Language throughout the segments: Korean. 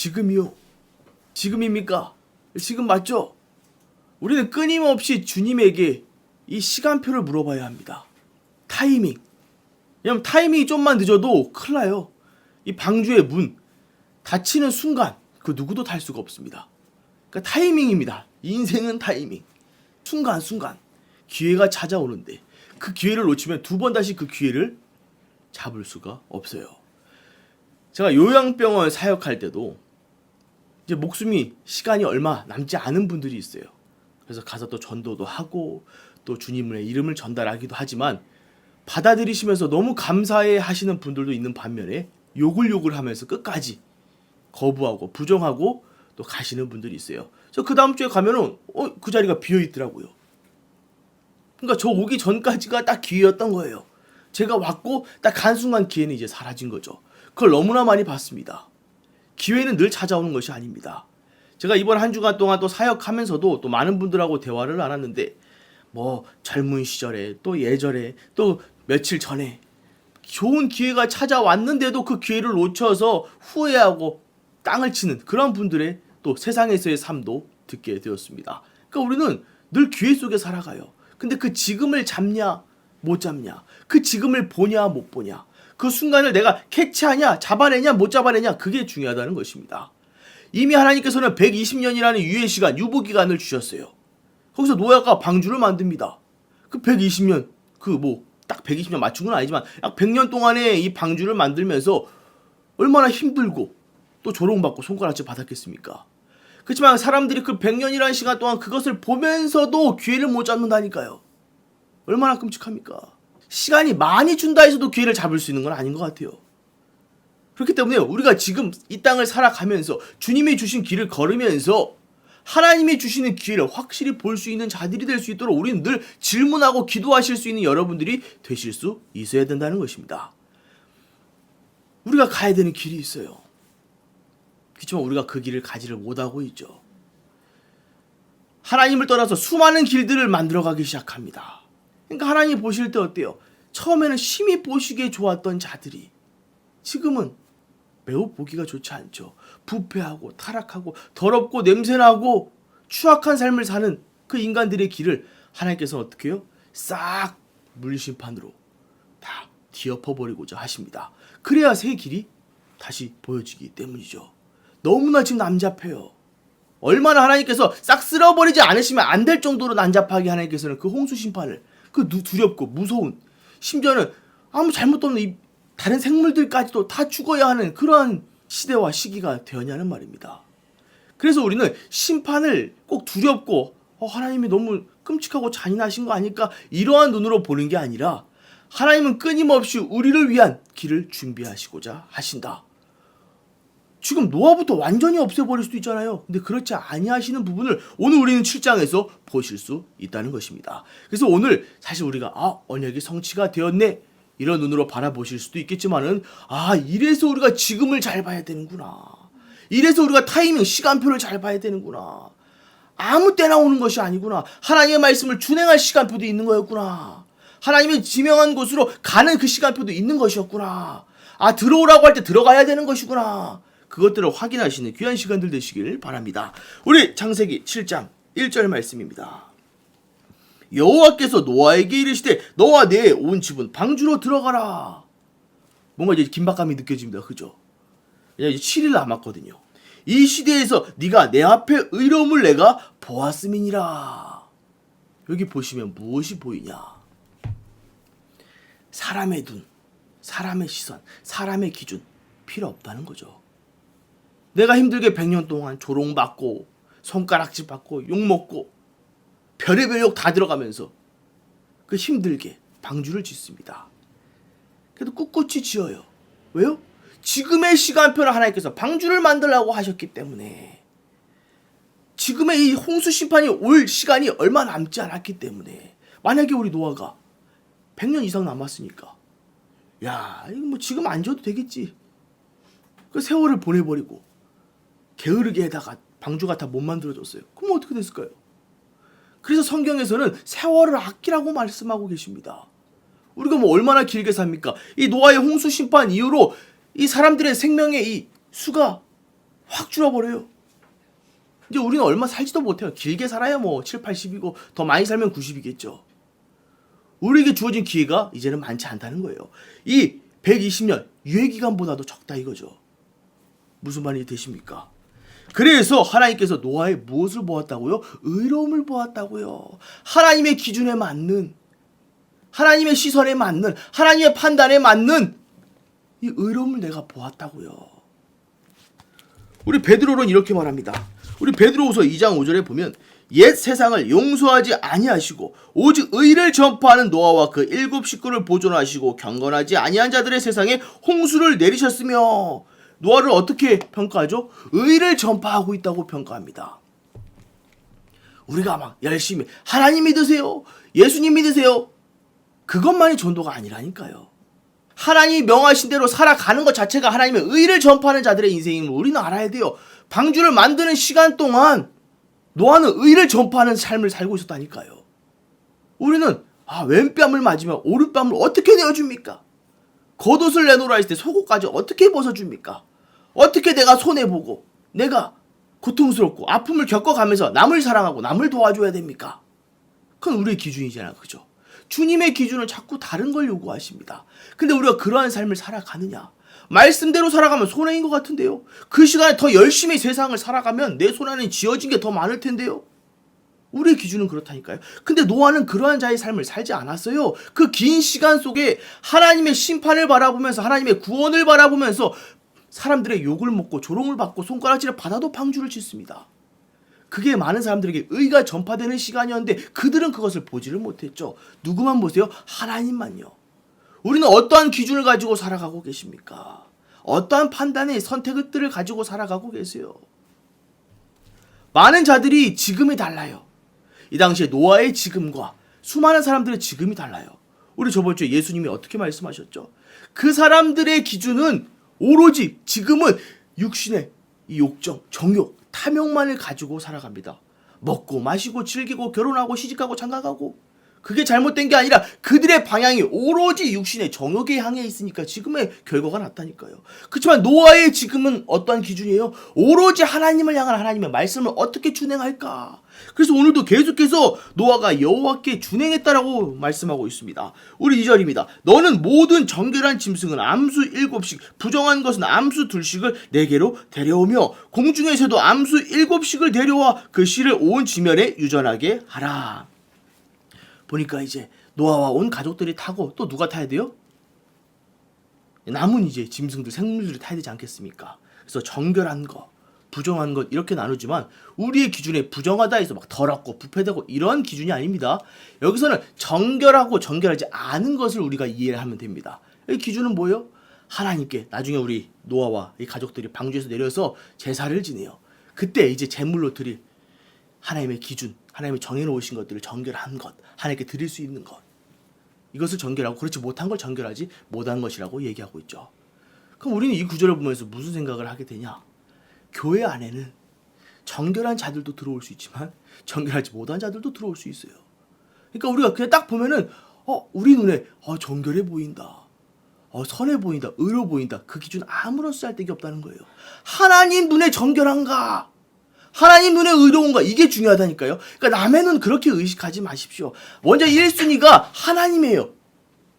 지금이요? 지금입니까? 지금 맞죠? 우리는 끊임없이 주님에게 이 시간표를 물어봐야 합니다. 타이밍. 왜냐면 타이밍이 좀만 늦어도 큰일 나요. 이 방주의 문 닫히는 순간 그 누구도 탈 수가 없습니다. 그러니까 타이밍입니다. 인생은 타이밍. 순간순간 기회가 찾아오는데 그 기회를 놓치면 두 번 다시 그 기회를 잡을 수가 없어요. 제가 요양병원 사역할 때도 이제 목숨이 시간이 얼마 남지 않은 분들이 있어요. 그래서 가서 또 전도도 하고 또 주님의 이름을 전달하기도 하지만 받아들이시면서 너무 감사해 하시는 분들도 있는 반면에 욕을 하면서 끝까지 거부하고 부정하고 또 가시는 분들이 있어요. 그래서 그 다음 주에 가면은 그 자리가 비어 있더라고요. 그러니까 저 오기 전까지가 딱 기회였던 거예요. 제가 왔고 딱 간 순간 기회는 이제 사라진 거죠. 그걸 너무나 많이 봤습니다. 기회는 늘 찾아오는 것이 아닙니다. 제가 이번 한 주간 동안 또 사역하면서도 또 많은 분들하고 대화를 나눴는데 뭐 젊은 시절에 또 예전에 또 며칠 전에 좋은 기회가 찾아왔는데도 그 기회를 놓쳐서 후회하고 땅을 치는 그런 분들의 또 세상에서의 삶도 듣게 되었습니다. 그러니까 우리는 늘 기회 속에 살아가요. 근데 그 지금을 잡냐 못 잡냐, 그 지금을 보냐 못 보냐, 그 순간을 내가 캐치하냐 잡아내냐 못 잡아내냐, 그게 중요하다는 것입니다. 이미 하나님께서는 120년이라는 유예시간, 유보기간을 주셨어요. 거기서 노아가 방주를 만듭니다. 그 120년, 딱 120년 맞춘 건 아니지만 약 100년 동안의 이 방주를 만들면서 얼마나 힘들고 또 조롱받고 손가락질 받았겠습니까? 그렇지만 사람들이 그 100년이라는 시간 동안 그것을 보면서도 기회를 못 잡는다니까요. 얼마나 끔찍합니까? 시간이 많이 준다 해서도 기회를 잡을 수 있는 건 아닌 것 같아요. 그렇기 때문에 우리가 지금 이 땅을 살아가면서 주님이 주신 길을 걸으면서 하나님이 주시는 기회를 확실히 볼 수 있는 자들이 될 수 있도록 우리는 늘 질문하고 기도하실 수 있는 여러분들이 되실 수 있어야 된다는 것입니다. 우리가 가야 되는 길이 있어요. 그렇지만 우리가 그 길을 가지를 못하고 있죠. 하나님을 떠나서 수많은 길들을 만들어가기 시작합니다. 그러니까 하나님 보실 때 어때요? 처음에는 심히 보시기에 좋았던 자들이 지금은 매우 보기가 좋지 않죠. 부패하고 타락하고 더럽고 냄새나고 추악한 삶을 사는 그 인간들의 길을 하나님께서는 어떻게 해요? 싹 물심판으로 다 뒤엎어버리고자 하십니다. 그래야 새 길이 다시 보여지기 때문이죠. 너무나 지금 난잡해요. 얼마나 하나님께서 싹 쓸어버리지 않으시면 안 될 정도로 난잡하게 하나님께서는 그 홍수 심판을, 그 두렵고 무서운, 심지어는 아무 잘못도 없는 이 다른 생물들까지도 다 죽어야 하는 그러한 시대와 시기가 되었냐는 말입니다. 그래서 우리는 심판을 꼭 두렵고 하나님이 너무 끔찍하고 잔인하신 거 아닐까 이러한 눈으로 보는 게 아니라 하나님은 끊임없이 우리를 위한 길을 준비하시고자 하신다. 지금 노아부터 완전히 없애버릴 수도 있잖아요. 근데 그렇지 아니하시는 부분을 오늘 우리는 7장에서 보실 수 있다는 것입니다. 그래서 오늘 사실 우리가 언약이 성취가 되었네 이런 눈으로 바라보실 수도 있겠지만은 이래서 우리가 지금을 잘 봐야 되는구나. 이래서 우리가 타이밍, 시간표를 잘 봐야 되는구나. 아무 때나 오는 것이 아니구나. 하나님의 말씀을 준행할 시간표도 있는 거였구나. 하나님의 지명한 곳으로 가는 그 시간표도 있는 것이었구나. 들어오라고 할 때 들어가야 되는 것이구나. 그것들을 확인하시는 귀한 시간들 되시길 바랍니다. 우리 창세기 7장 1절 말씀입니다. 여호와께서 노아에게 이르시되 너와 내 온 집은 방주로 들어가라. 뭔가 이제 긴박감이 느껴집니다. 그죠? 이제 7일 남았거든요. 이 시대에서 네가 내 앞에 의로움을 내가 보았음이니라. 여기 보시면 무엇이 보이냐? 사람의 눈, 사람의 시선, 사람의 기준 필요 없다는 거죠. 내가 힘들게 100년 동안 조롱받고 손가락질 받고 욕먹고 별의별 욕 다 들어가면서 그 힘들게 방주를 짓습니다. 그래도 꿋꿋이 지어요. 왜요? 지금의 시간표를 하나님께서 방주를 만들라고 하셨기 때문에, 지금의 이 홍수 심판이 올 시간이 얼마 남지 않았기 때문에, 만약에 우리 노아가 100년 이상 남았으니까 이거 지금 안 줘도 되겠지. 그 세월을 보내버리고 게으르게 해다가 방주가 다 못 만들어졌어요. 그럼 어떻게 됐을까요? 그래서 성경에서는 세월을 아끼라고 말씀하고 계십니다. 우리가 얼마나 길게 삽니까? 이 노아의 홍수 심판 이후로 이 사람들의 생명의 이 수가 확 줄어버려요. 이제 우리는 얼마 살지도 못해요. 길게 살아야 뭐 7, 80이고 더 많이 살면 90이겠죠. 우리에게 주어진 기회가 이제는 많지 않다는 거예요. 이 120년 유예기간보다도 적다 이거죠. 무슨 말이 되십니까? 그래서 하나님께서 노아의 무엇을 보았다고요? 의로움을 보았다고요. 하나님의 기준에 맞는, 하나님의 시선에 맞는, 하나님의 판단에 맞는 이 의로움을 내가 보았다고요. 우리 베드로는 이렇게 말합니다. 우리 베드로후서 2장 5절에 보면 옛 세상을 용서하지 아니하시고 오직 의를 전파하는 노아와 그 7 식구를 보존하시고 경건하지 아니한 자들의 세상에 홍수를 내리셨으며, 노아를 어떻게 평가하죠? 의를 전파하고 있다고 평가합니다. 우리가 막 열심히 하나님 믿으세요, 예수님 믿으세요, 그것만이 전도가 아니라니까요. 하나님이 명하신 대로 살아가는 것 자체가 하나님의 의를 전파하는 자들의 인생임을 우리는 알아야 돼요. 방주를 만드는 시간 동안 노아는 의를 전파하는 삶을 살고 있었다니까요. 우리는 왼뺨을 맞으면 오른뺨을 어떻게 내어줍니까? 겉옷을 내놓으라 했을 때 속옷까지 어떻게 벗어줍니까? 어떻게 내가 손해보고 내가 고통스럽고 아픔을 겪어가면서 남을 사랑하고 남을 도와줘야 됩니까? 그건 우리의 기준이잖아요. 그죠? 주님의 기준은 자꾸 다른 걸 요구하십니다. 근데 우리가 그러한 삶을 살아가느냐? 말씀대로 살아가면 손해인 것 같은데요. 그 시간에 더 열심히 세상을 살아가면 내 손 안에 쥐어진 게 더 많을 텐데요. 우리의 기준은 그렇다니까요. 근데 노아는 그러한 자의 삶을 살지 않았어요. 그 긴 시간 속에 하나님의 심판을 바라보면서, 하나님의 구원을 바라보면서 사람들의 욕을 먹고 조롱을 받고 손가락질을 받아도 방주를 짓습니다. 그게 많은 사람들에게 의가 전파되는 시간이었는데 그들은 그것을 보지를 못했죠. 누구만 보세요? 하나님만요. 우리는 어떠한 기준을 가지고 살아가고 계십니까? 어떠한 판단의 선택들을 가지고 살아가고 계세요? 많은 자들이 지금이 달라요. 이 당시에 노아의 지금과 수많은 사람들의 지금이 달라요. 우리 저번 주에 예수님이 어떻게 말씀하셨죠? 그 사람들의 기준은 오로지 지금은 육신의 이 욕정, 정욕, 탐욕만을 가지고 살아갑니다. 먹고 마시고 즐기고 결혼하고 시집가고 장가가고, 그게 잘못된 게 아니라 그들의 방향이 오로지 육신의 정욕에 향해 있으니까 지금의 결과가 났다니까요. 그렇지만 노아의 지금은 어떠한 기준이에요? 오로지 하나님을 향한 하나님의 말씀을 어떻게 준행할까? 그래서 오늘도 계속해서 노아가 여호와께 준행했다라고 말씀하고 있습니다. 우리 2절입니다. 너는 모든 정결한 짐승은 암수 7씩, 부정한 것은 암수 2씩을 내게로 데려오며 공중의 새도 암수 7씩을 데려와 그 씨를 온 지면에 유전하게 하라. 보니까 이제 노아와 온 가족들이 타고 또 누가 타야 돼요? 남은 이제 짐승들, 생물들이 타야 되지 않겠습니까? 그래서 정결한 것, 부정한 것 이렇게 나누지만 우리의 기준에 부정하다 해서 막 더럽고 부패되고 이런 기준이 아닙니다. 여기서는 정결하고 정결하지 않은 것을 우리가 이해를 하면 됩니다. 이 기준은 뭐예요? 하나님께 나중에 우리 노아와 이 가족들이 방주에서 내려서 제사를 지내요. 그때 이제 제물로 드릴 하나님의 기준, 하나님이 정해놓으신 것들을 정결한 것, 하나님께 드릴 수 있는 것, 이것을 정결하고 그렇지 못한 걸 정결하지 못한 것이라고 얘기하고 있죠. 그럼 우리는 이 구절을 보면서 무슨 생각을 하게 되냐? 교회 안에는 정결한 자들도 들어올 수 있지만 정결하지 못한 자들도 들어올 수 있어요. 그러니까 우리가 그냥 딱 보면은 우리 눈에 정결해 보인다, 선해 보인다, 의로 보인다, 그 기준 아무런 쓰잘데기 없다는 거예요. 하나님 눈에 정결한가? 하나님 눈에 의로운가? 이게 중요하다니까요. 그러니까 남의 눈 그렇게 의식하지 마십시오. 먼저 1순위가 하나님이에요.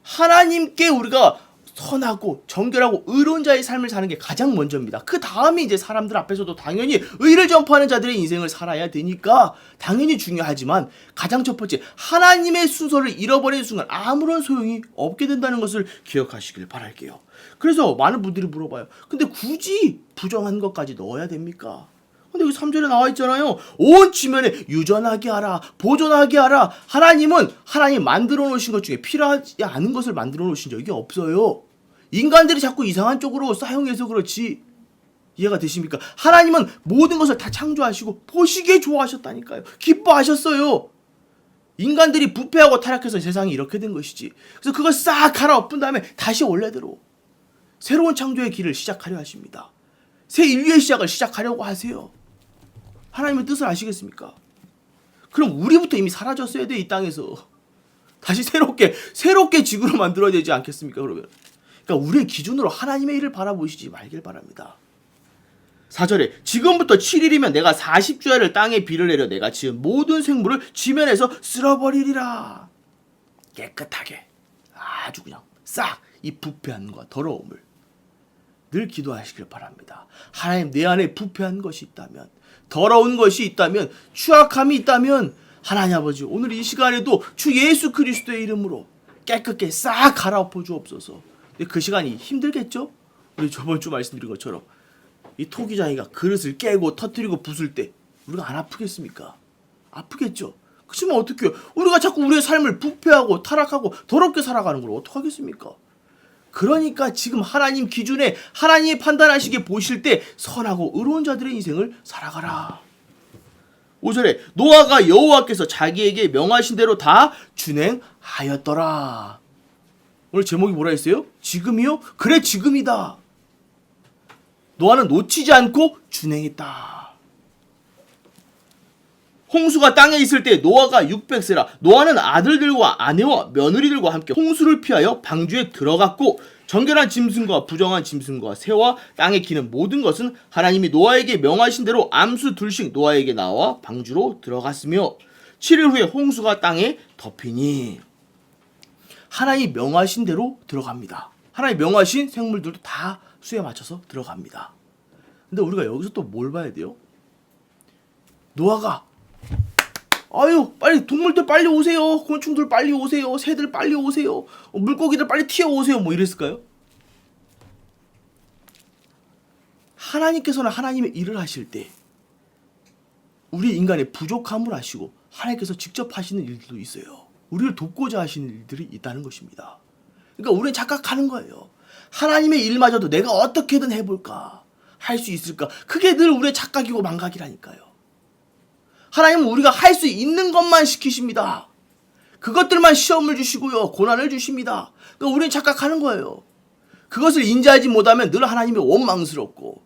하나님께 우리가 선하고 정결하고 의로운 자의 삶을 사는 게 가장 먼저입니다. 그 다음에 이제 사람들 앞에서도 당연히 의를 전파하는 자들의 인생을 살아야 되니까 당연히 중요하지만 가장 첫 번째, 하나님의 순서를 잃어버리는 순간 아무런 소용이 없게 된다는 것을 기억하시길 바랄게요. 그래서 많은 분들이 물어봐요. 근데 굳이 부정한 것까지 넣어야 됩니까? 근데 여기 3절에 나와 있잖아요. 온 지면에 유전하게 하라, 보존하게 하라. 하나님은 하나님 만들어 놓으신 것 중에 필요하지 않은 것을 만들어 놓으신 적이 없어요. 인간들이 자꾸 이상한 쪽으로 사용해서 그렇지. 이해가 되십니까? 하나님은 모든 것을 다 창조하시고 보시기에 좋아하셨다니까요. 기뻐하셨어요. 인간들이 부패하고 타락해서 세상이 이렇게 된 것이지. 그래서 그걸 싹 갈아엎은 다음에 다시 원래대로 새로운 창조의 길을 시작하려 하십니다. 새 인류의 시작을 시작하려고 하세요. 하나님의 뜻을 아시겠습니까? 그럼 우리부터 이미 사라졌어야 돼, 이 땅에서. 다시 새롭게 지구를 만들어야 되지 않겠습니까, 그러면? 그러니까 우리의 기준으로 하나님의 일을 바라보시지 말길 바랍니다. 4절에 지금부터 7일이면 내가 40주야를 땅에 비를 내려 내가 지은 모든 생물을 지면에서 쓸어버리리라. 깨끗하게 아주 그냥 싹 이 부패함과 더러움을 늘 기도하시길 바랍니다. 하나님, 내 안에 부패한 것이 있다면, 더러운 것이 있다면, 추악함이 있다면 하나님 아버지, 오늘 이 시간에도 주 예수 그리스도의 이름으로 깨끗게 싹 갈아엎어 주옵소서. 근데 그 시간이 힘들겠죠? 우리 저번 주 말씀드린 것처럼 이 토기장이가 그릇을 깨고 터뜨리고 부술 때 우리가 안 아프겠습니까? 아프겠죠? 그렇지만 어떻게 해요? 우리가 자꾸 우리의 삶을 부패하고 타락하고 더럽게 살아가는 걸 어떡하겠습니까? 그러니까 지금 하나님 기준에 하나님이 판단하시기에 보실 때 선하고 의로운 자들의 인생을 살아가라. 5절에 노아가 여호와께서 자기에게 명하신 대로 다 준행하였더라. 오늘 제목이 뭐라 했어요? 지금이요? 그래, 지금이다. 노아는 놓치지 않고 준행했다. 홍수가 땅에 있을 때 노아가 600세라. 노아는 아들들과 아내와 며느리들과 함께 홍수를 피하여 방주에 들어갔고, 정결한 짐승과 부정한 짐승과 새와 땅에 기는 모든 것은 하나님이 노아에게 명하신 대로 암수 둘씩 노아에게 나와 방주로 들어갔으며 7일 후에 홍수가 땅에 덮이니. 하나님이 명하신 대로 들어갑니다. 하나님이 명하신 생물들도 다 수에 맞춰서 들어갑니다. 근데 우리가 여기서 또 뭘 봐야 돼요? 노아가 아유, 빨리 동물들 빨리 오세요. 곤충들 빨리 오세요. 새들 빨리 오세요. 물고기들 빨리 튀어오세요. 뭐 이랬을까요? 하나님께서는 하나님의 일을 하실 때 우리 인간의 부족함을 아시고 하나님께서 직접 하시는 일들도 있어요. 우리를 돕고자 하시는 일들이 있다는 것입니다. 그러니까 우리는 착각하는 거예요. 하나님의 일마저도 내가 어떻게든 해볼까? 할 수 있을까? 그게 늘 우리의 착각이고 망각이라니까요. 하나님은 우리가 할 수 있는 것만 시키십니다. 그것들만 시험을 주시고요. 고난을 주십니다. 그러니까 우리는 착각하는 거예요. 그것을 인지하지 못하면 늘 하나님이 원망스럽고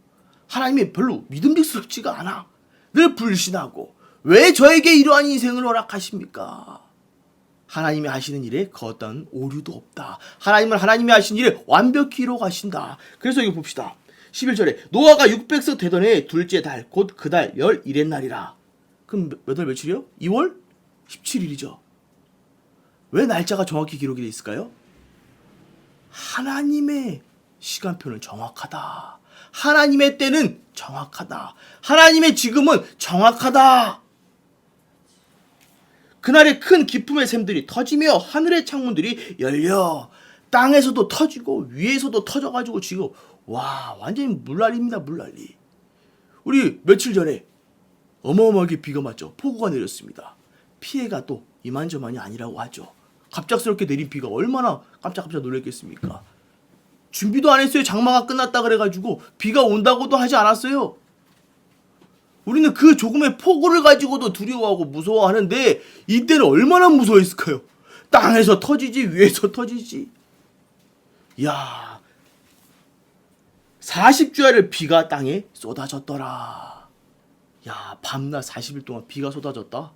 하나님이 별로 믿음직스럽지가 않아. 늘 불신하고 왜 저에게 이러한 인생을 허락하십니까? 하나님이 하시는 일에 그 어떤 오류도 없다. 하나님은 하나님이 하신 일에 완벽히 이루어가신다. 그래서 이거 봅시다. 11절에 노아가 600세 되던 해 둘째 달 곧 그 달 11의 날이라. 그럼 몇 월 며칠이요? 2월 17일이죠. 왜 날짜가 정확히 기록이 되어 있을까요? 하나님의 시간표는 정확하다. 하나님의 때는 정확하다. 하나님의 지금은 정확하다. 그날에 큰 기쁨의 샘들이 터지며 하늘의 창문들이 열려 땅에서도 터지고 위에서도 터져가지고 지금 와, 완전히 물난리입니다. 물난리. 우리 며칠 전에 어마어마하게 비가 맞죠. 폭우가 내렸습니다. 피해가 또 이만저만이 아니라고 하죠. 갑작스럽게 내린 비가 얼마나 깜짝깜짝 놀랐겠습니까? 준비도 안 했어요. 장마가 끝났다 그래가지고 비가 온다고도 하지 않았어요. 우리는 그 조금의 폭우를 가지고도 두려워하고 무서워하는데 이때는 얼마나 무서워했을까요? 땅에서 터지지 위에서 터지지. 이야, 40주야를 비가 땅에 쏟아졌더라. 야, 밤낮 40일 동안 비가 쏟아졌다.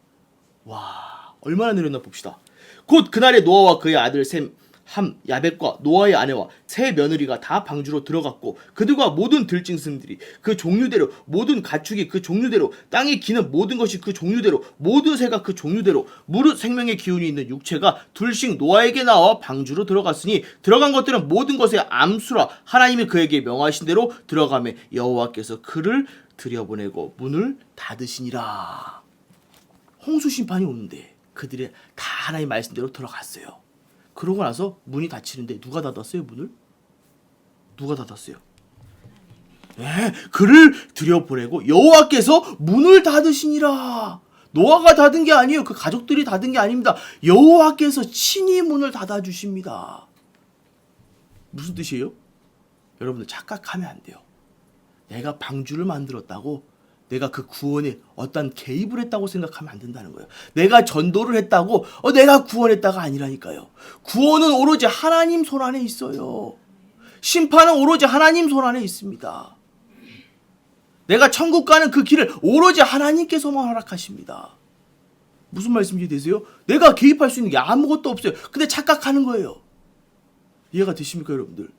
와, 얼마나 내렸나 봅시다. 곧 그날에 노아와 그의 아들 셈, 함, 야벳과 노아의 아내와 세 며느리가 다 방주로 들어갔고 그들과 모든 들짐승들이 그 종류대로 모든 가축이 그 종류대로 땅에 기는 모든 것이 그 종류대로 모든 새가 그 종류대로 무릇 생명의 기운이 있는 육체가 둘씩 노아에게 나와 방주로 들어갔으니 들어간 것들은 모든 것의 암수라. 하나님이 그에게 명하신 대로 들어가매 여호와께서 그를 들여보내고 문을 닫으시니라. 홍수 심판이 오는데 그들이 다 하나님의 말씀대로 들어갔어요. 그러고 나서 문이 닫히는데 누가 닫았어요? 문을? 누가 닫았어요? 네, 그를 들여보내고 여호와께서 문을 닫으시니라. 노아가 닫은 게 아니에요. 그 가족들이 닫은 게 아닙니다. 여호와께서 친히 문을 닫아주십니다. 무슨 뜻이에요? 여러분들 착각하면 안 돼요. 내가 방주를 만들었다고 내가 그 구원에 어떤 개입을 했다고 생각하면 안 된다는 거예요. 내가 전도를 했다고 내가 구원했다가 아니라니까요. 구원은 오로지 하나님 손 안에 있어요. 심판은 오로지 하나님 손 안에 있습니다. 내가 천국 가는 그 길을 오로지 하나님께서만 허락하십니다. 무슨 말씀인지 되세요? 내가 개입할 수 있는 게 아무것도 없어요. 근데 착각하는 거예요. 이해가 되십니까, 여러분들?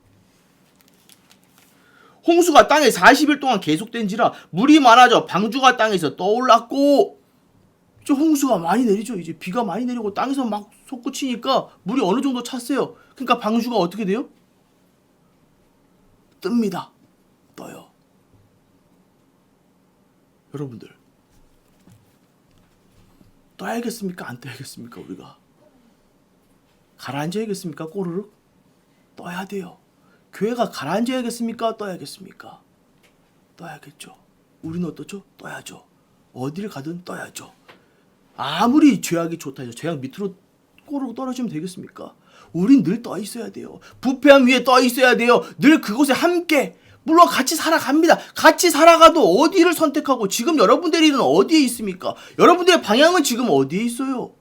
홍수가 땅에 40일 동안 계속된지라 물이 많아져 방주가 땅에서 떠올랐고, 저 홍수가 많이 내리죠. 이제 비가 많이 내리고 땅에서 막 솟구치니까 물이 어느 정도 찼어요. 그러니까 방주가 어떻게 돼요? 뜹니다. 떠요. 여러분들, 떠야겠습니까? 안 떠야겠습니까? 우리가 가라앉아야겠습니까? 꼬르륵 떠야 돼요. 교회가 가라앉아야겠습니까? 떠야겠습니까? 떠야겠죠. 우리는 어떻죠? 떠야죠. 어디를 가든 떠야죠. 아무리 죄악이 좋다 해서 죄악 밑으로 꼬르륵 떨어지면 되겠습니까? 우린 늘 떠 있어야 돼요. 부패함 위에 떠 있어야 돼요. 늘 그곳에 함께, 물론 같이 살아갑니다. 같이 살아가도 어디를 선택하고, 지금 여러분들은 어디에 있습니까? 여러분들의 방향은 지금 어디에 있어요?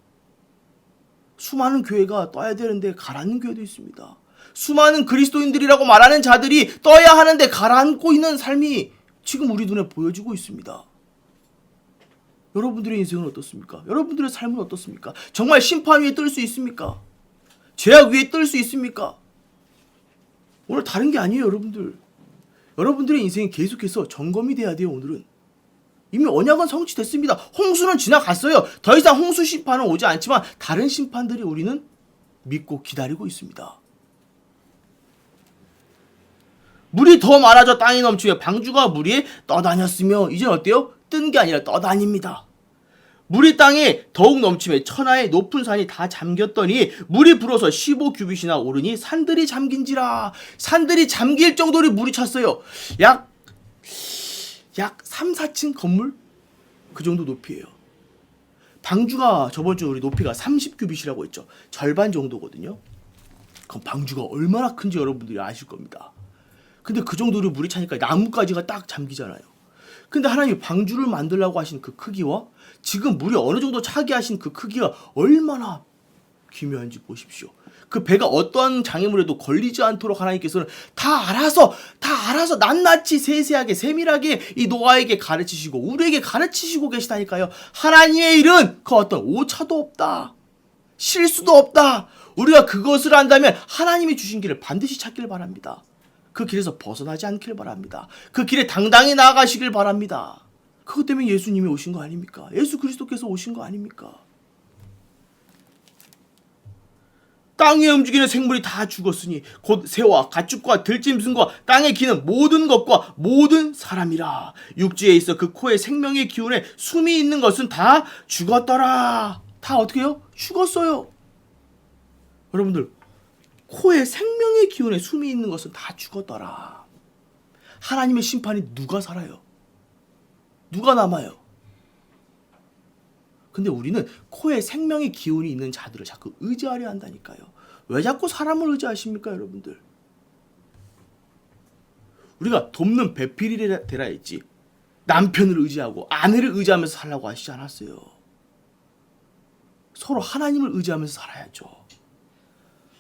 수많은 교회가 떠야 되는데 가라앉는 교회도 있습니다. 수많은 그리스도인들이라고 말하는 자들이 떠야 하는데 가라앉고 있는 삶이 지금 우리 눈에 보여지고 있습니다. 여러분들의 인생은 어떻습니까? 여러분들의 삶은 어떻습니까? 정말 심판 위에 뜰 수 있습니까? 죄악 위에 뜰 수 있습니까? 오늘 다른 게 아니에요, 여러분들. 여러분들의 인생이 계속해서 점검이 돼야 돼요. 오늘은 이미 언약은 성취됐습니다. 홍수는 지나갔어요. 더 이상 홍수 심판은 오지 않지만 다른 심판들이 우리는 믿고 기다리고 있습니다. 물이 더 많아져 땅이 넘치며 방주가 물 위에 떠다녔으며, 이제는 어때요? 뜬 게 아니라 떠다닙니다. 물이 땅에 더욱 넘치며 천하의 높은 산이 다 잠겼더니 물이 불어서 15규빗이나 오르니 산들이 잠긴지라. 산들이 잠길 정도로 물이 찼어요. 약 3, 4층 건물? 그 정도 높이에요. 방주가 저번 주 우리 높이가 30규빗이라고 했죠. 절반 정도거든요. 그럼 방주가 얼마나 큰지 여러분들이 아실 겁니다. 근데 그 정도로 물이 차니까 나뭇가지가 딱 잠기잖아요. 근데 하나님이 방주를 만들라고 하신 그 크기와 지금 물이 어느 정도 차게 하신 그 크기가 얼마나 기묘한지 보십시오. 그 배가 어떠한 장애물에도 걸리지 않도록 하나님께서는 다 알아서 낱낱이 세세하게 세밀하게 이 노아에게 가르치시고 우리에게 가르치시고 계시다니까요. 하나님의 일은 그 어떤 오차도 없다. 실수도 없다. 우리가 그것을 안다면 하나님이 주신 길을 반드시 찾길 바랍니다. 그 길에서 벗어나지 않길 바랍니다. 그 길에 당당히 나아가시길 바랍니다. 그것 때문에 예수님이 오신 거 아닙니까? 예수 그리스도께서 오신 거 아닙니까? 땅에 움직이는 생물이 다 죽었으니 곧 새와 가축과 들짐승과 땅에 기는 모든 것과 모든 사람이라. 육지에 있어 그 코에 생명의 기운에 숨이 있는 것은 다 죽었더라. 다 어떻게 해요? 죽었어요. 여러분들, 코에 생명의 기운에 숨이 있는 것은 다 죽었더라. 하나님의 심판이 누가 살아요? 누가 남아요? 근데 우리는 코에 생명의 기운이 있는 자들을 자꾸 의지하려 한다니까요. 왜 자꾸 사람을 의지하십니까, 여러분들? 우리가 돕는 배필이 되라 했지, 남편을 의지하고 아내를 의지하면서 살라고 하시지 않았어요. 서로 하나님을 의지하면서 살아야죠.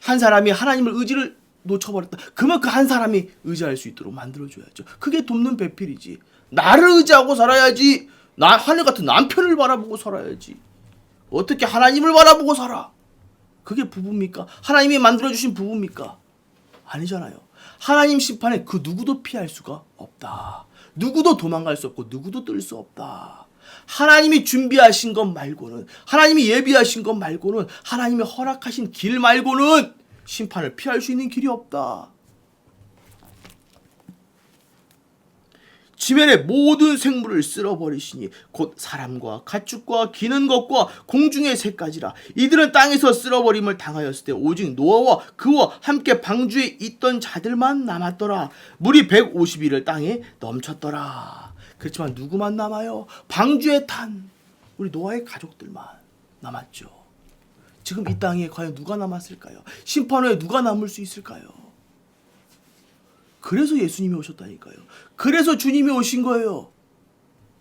한 사람이 하나님을 의지를 놓쳐버렸다. 그러면 그 한 사람이 의지할 수 있도록 만들어줘야죠. 그게 돕는 배필이지. 나를 의지하고 살아야지. 나 하늘 같은 남편을 바라보고 살아야지. 어떻게 하나님을 바라보고 살아? 그게 부부입니까? 하나님이 만들어주신 부부입니까? 아니잖아요. 하나님 심판에 그 누구도 피할 수가 없다. 누구도 도망갈 수 없고 누구도 뜰 수 없다. 하나님이 준비하신 것 말고는, 하나님이 예비하신 것 말고는, 하나님이 허락하신 길 말고는 심판을 피할 수 있는 길이 없다. 지면의 모든 생물을 쓸어버리시니 곧 사람과 가축과 기는 것과 공중의 새까지라. 이들은 땅에서 쓸어버림을 당하였을 때 오직 노아와 그와 함께 방주에 있던 자들만 남았더라. 물이 150일을 땅에 넘쳤더라. 그렇지만 누구만 남아요? 방주에 탄 우리 노아의 가족들만 남았죠. 지금 이 땅에 과연 누가 남았을까요? 심판 후에 누가 남을 수 있을까요? 그래서 예수님이 오셨다니까요. 그래서 주님이 오신 거예요.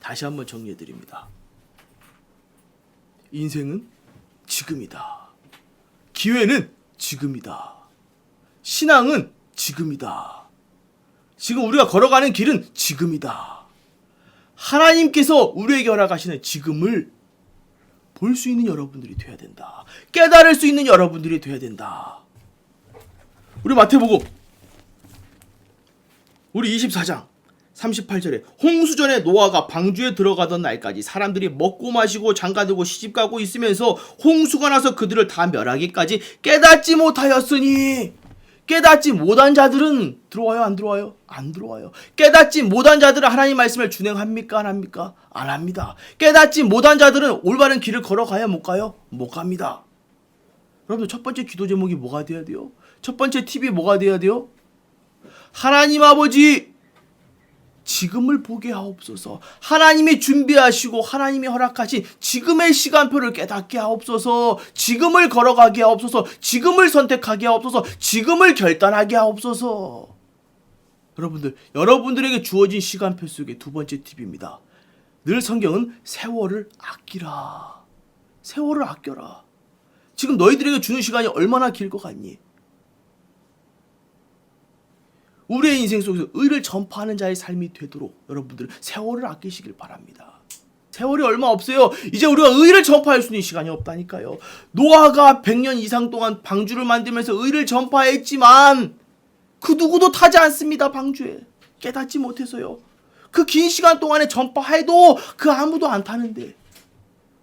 다시 한번 정리해드립니다. 인생은 지금이다. 기회는 지금이다. 신앙은 지금이다. 지금 우리가 걸어가는 길은 지금이다. 하나님께서 우리에게 허락하시는 지금을 볼 수 있는 여러분들이 돼야 된다. 깨달을 수 있는 여러분들이 돼야 된다. 우리 마태복음 우리 24장 38절에 홍수전에 노아가 방주에 들어가던 날까지 사람들이 먹고 마시고 장가들고 시집가고 있으면서 홍수가 나서 그들을 다 멸하기까지 깨닫지 못하였으니, 깨닫지 못한 자들은 들어와요 안 들어와요? 안 들어와요. 깨닫지 못한 자들은 하나님 말씀을 준행합니까 안 합니까? 안 합니다. 깨닫지 못한 자들은 올바른 길을 걸어가야 못 가요? 못 갑니다. 여러분들 첫 번째 기도 제목이 뭐가 돼야 돼요? 첫 번째 팁이 뭐가 돼야 돼요? 하나님 아버지 지금을 보게 하옵소서. 하나님이 준비하시고 하나님이 허락하신 지금의 시간표를 깨닫게 하옵소서. 지금을 걸어가게 하옵소서. 지금을 선택하게 하옵소서. 지금을 결단하게 하옵소서. 여러분들에게 주어진 시간표 속의 두 번째 팁입니다. 늘 성경은 세월을 아끼라. 세월을 아껴라. 지금 너희들에게 주는 시간이 얼마나 길 것 같니? 우리의 인생 속에서 의를 전파하는 자의 삶이 되도록 여러분들 세월을 아끼시길 바랍니다. 세월이 얼마 없어요. 이제 우리가 의를 전파할 수 있는 시간이 없다니까요. 노아가 100년 이상 동안 방주를 만들면서 의를 전파했지만 그 누구도 타지 않습니다. 방주에. 깨닫지 못해서요. 그 긴 시간 동안에 전파해도 그 아무도 안 타는데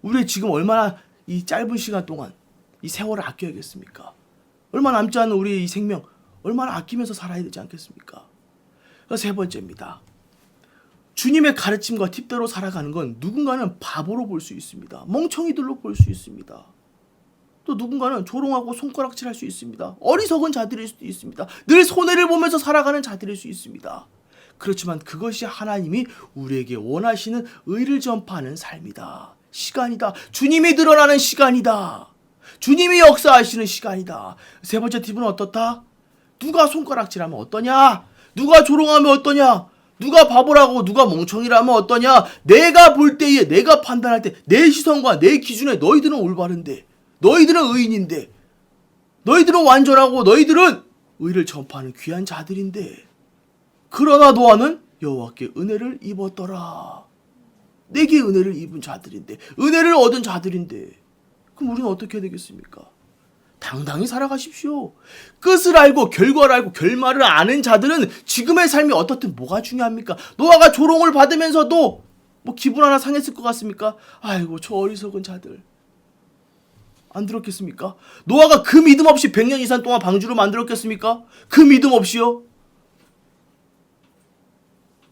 우리 지금 얼마나 이 짧은 시간 동안 이 세월을 아껴야겠습니까? 얼마 남지 않은 우리의 이 생명 얼마나 아끼면서 살아야 되지 않겠습니까? 세 번째입니다. 주님의 가르침과 팁대로 살아가는 건 누군가는 바보로 볼 수 있습니다. 멍청이들로 볼 수 있습니다. 또 누군가는 조롱하고 손가락질할 수 있습니다. 어리석은 자들일 수도 있습니다. 늘 손해를 보면서 살아가는 자들일 수 있습니다. 그렇지만 그것이 하나님이 우리에게 원하시는 의를 전파하는 삶이다. 시간이다. 주님이 드러나는 시간이다. 주님이 역사하시는 시간이다. 세 번째 팁은 어떻다? 누가 손가락질하면 어떠냐? 누가 조롱하면 어떠냐? 누가 바보라고 누가 멍청이라면 어떠냐? 내가 볼 때에 내가 판단할 때 내 시선과 내 기준에 너희들은 올바른데 너희들은 의인인데 너희들은 완전하고 너희들은 의를 전파하는 귀한 자들인데 그러나 노아는 여호와께 은혜를 입었더라. 내게 은혜를 입은 자들인데 은혜를 얻은 자들인데 그럼 우리는 어떻게 해야 되겠습니까? 당당히 살아가십시오. 끝을 알고 결과를 알고 결말을 아는 자들은 지금의 삶이 어떻든 뭐가 중요합니까? 노아가 조롱을 받으면서도 뭐 기분 하나 상했을 것 같습니까? 아이고 저 어리석은 자들. 안 들었겠습니까? 노아가 그 믿음 없이 100년 이상 동안 방주를 만들었겠습니까? 그 믿음 없이요?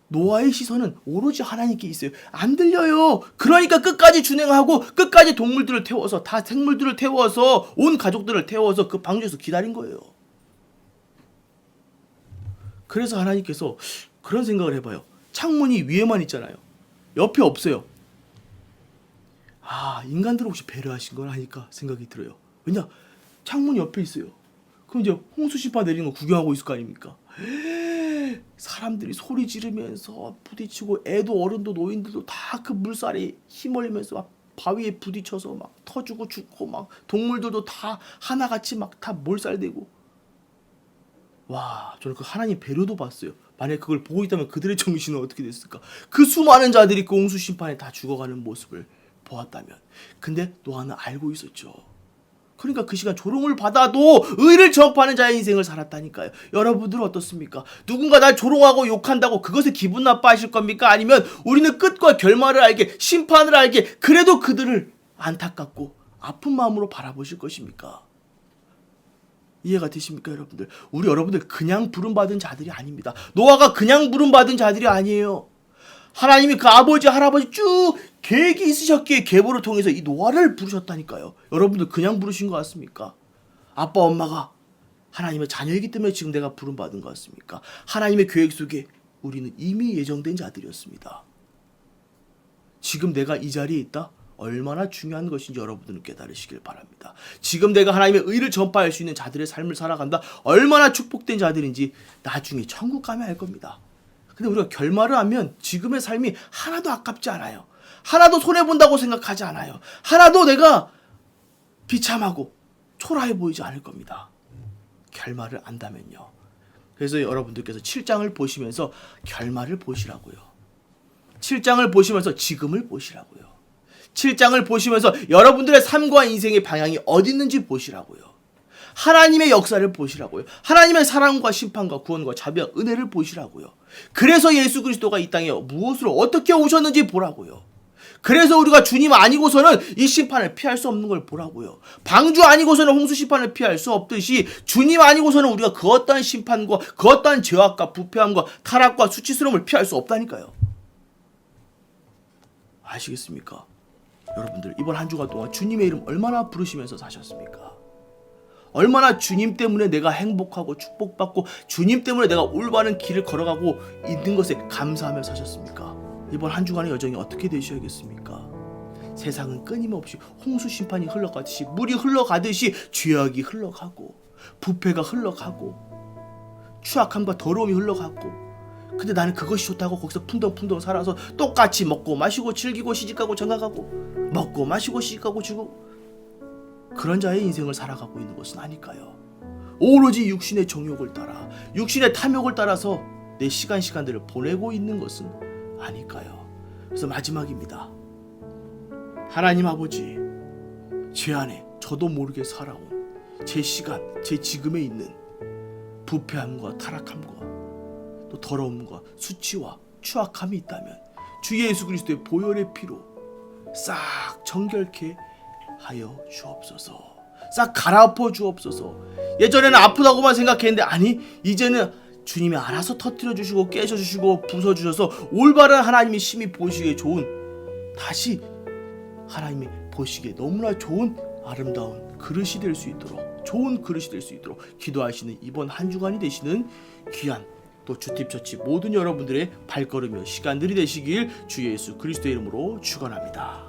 노아의 시선은 오로지 하나님께 있어요. 안 들려요. 그러니까 끝까지 준행하고 끝까지 동물들을 태워서 다 생물들을 태워서 온 가족들을 태워서 그 방주에서 기다린 거예요. 그래서 하나님께서 그런 생각을 해봐요. 창문이 위에만 있잖아요. 옆에 없어요. 아, 인간들 혹시 배려하신 건 아닐까 생각이 들어요. 왜냐? 창문이 옆에 있어요. 그럼 이제 홍수 심판 내리는 거 구경하고 있을 거 아닙니까? 사람들이 소리 지르면서 부딪히고 애도 어른도 노인들도 다 그 물살에 휘말리면서 막 바위에 부딪혀서 막 터지고 죽고 막 동물들도 다 하나같이 막 다 몰살되고. 와, 저는 그 하나님 배려도 봤어요. 만약 그걸 보고 있다면 그들의 정신은 어떻게 됐을까? 그 수많은 자들이 그 홍수 심판에 다 죽어가는 모습을 보았다면. 근데 노아는 알고 있었죠. 그러니까 그 시간 조롱을 받아도 의를 전파하는 자의 인생을 살았다니까요. 여러분들은 어떻습니까? 누군가 날 조롱하고 욕한다고 그것에 기분 나빠하실 겁니까? 아니면 우리는 끝과 결말을 알게 심판을 알게 그래도 그들을 안타깝고 아픈 마음으로 바라보실 것입니까? 이해가 되십니까 여러분들? 우리 여러분들 그냥 부름받은 자들이 아닙니다. 노아가 그냥 부름받은 자들이 아니에요. 하나님이 그 아버지 할아버지 쭉 계획이 있으셨기에 계보를 통해서 이 노아를 부르셨다니까요. 여러분들 그냥 부르신 것 같습니까? 아빠 엄마가 하나님의 자녀이기 때문에 지금 내가 부름받은 것 같습니까? 하나님의 계획 속에 우리는 이미 예정된 자들이었습니다. 지금 내가 이 자리에 있다? 얼마나 중요한 것인지 여러분들은 깨달으시길 바랍니다. 지금 내가 하나님의 의를 전파할 수 있는 자들의 삶을 살아간다? 얼마나 축복된 자들인지 나중에 천국 가면 알 겁니다. 근데 우리가 결말을 하면 지금의 삶이 하나도 아깝지 않아요. 하나도 손해본다고 생각하지 않아요. 하나도 내가 비참하고 초라해 보이지 않을 겁니다. 결말을 안다면요. 그래서 여러분들께서 7장을 보시면서 결말을 보시라고요. 7장을 보시면서 지금을 보시라고요. 7장을 보시면서 여러분들의 삶과 인생의 방향이 어디 있는지 보시라고요. 하나님의 역사를 보시라고요. 하나님의 사랑과 심판과 구원과 자비와 은혜를 보시라고요. 그래서 예수 그리스도가 이 땅에 무엇으로 어떻게 오셨는지 보라고요. 그래서 우리가 주님 아니고서는 이 심판을 피할 수 없는 걸 보라고요. 방주 아니고서는 홍수 심판을 피할 수 없듯이 주님 아니고서는 우리가 그 어떠한 심판과 그 어떠한 죄악과 부패함과 타락과 수치스러움을 피할 수 없다니까요. 아시겠습니까? 여러분들 이번 한 주간 동안 주님의 이름 얼마나 부르시면서 사셨습니까? 얼마나 주님 때문에 내가 행복하고 축복받고 주님 때문에 내가 올바른 길을 걸어가고 있는 것에 감사하며 사셨습니까? 이번 한 주간의 여정이 어떻게 되셔야겠습니까? 세상은 끊임없이 홍수 심판이 흘러가듯이 물이 흘러가듯이 죄악이 흘러가고 부패가 흘러가고 추악함과 더러움이 흘러가고 근데 나는 그것이 좋다고 거기서 풍덩풍덩 살아서 똑같이 먹고 마시고 즐기고 시집가고 장가가고 먹고 마시고 시집가고 즐기고 그런 자의 인생을 살아가고 있는 것은 아닐까요? 오로지 육신의 정욕을 따라 육신의 탐욕을 따라서 내 시간들을 보내고 있는 것은 아닐까요? 그래서 마지막입니다. 하나님 아버지, 제 안에 저도 모르게 살아온 제 시간, 제 지금에 있는 부패함과 타락함과 또 더러움과 수치와 추악함이 있다면 주 예수 그리스도의 보혈의 피로 싹 정결케 하여 주옵소서. 싹 갈아엎어 주옵소서. 예전에는 아프다고만 생각했는데 아니 이제는 주님이 알아서 터뜨려 주시고 깨져 주시고 부숴 주셔서 올바른 하나님이 심히 보시기에 좋은 다시 하나님이 보시기에 너무나 좋은 아름다운 그릇이 될 수 있도록 좋은 그릇이 될 수 있도록 기도하시는 이번 한 주간이 되시는 귀한 또 주팁처치 모든 여러분들의 발걸음이며 시간들이 되시길 주 예수 그리스도의 이름으로 축원합니다.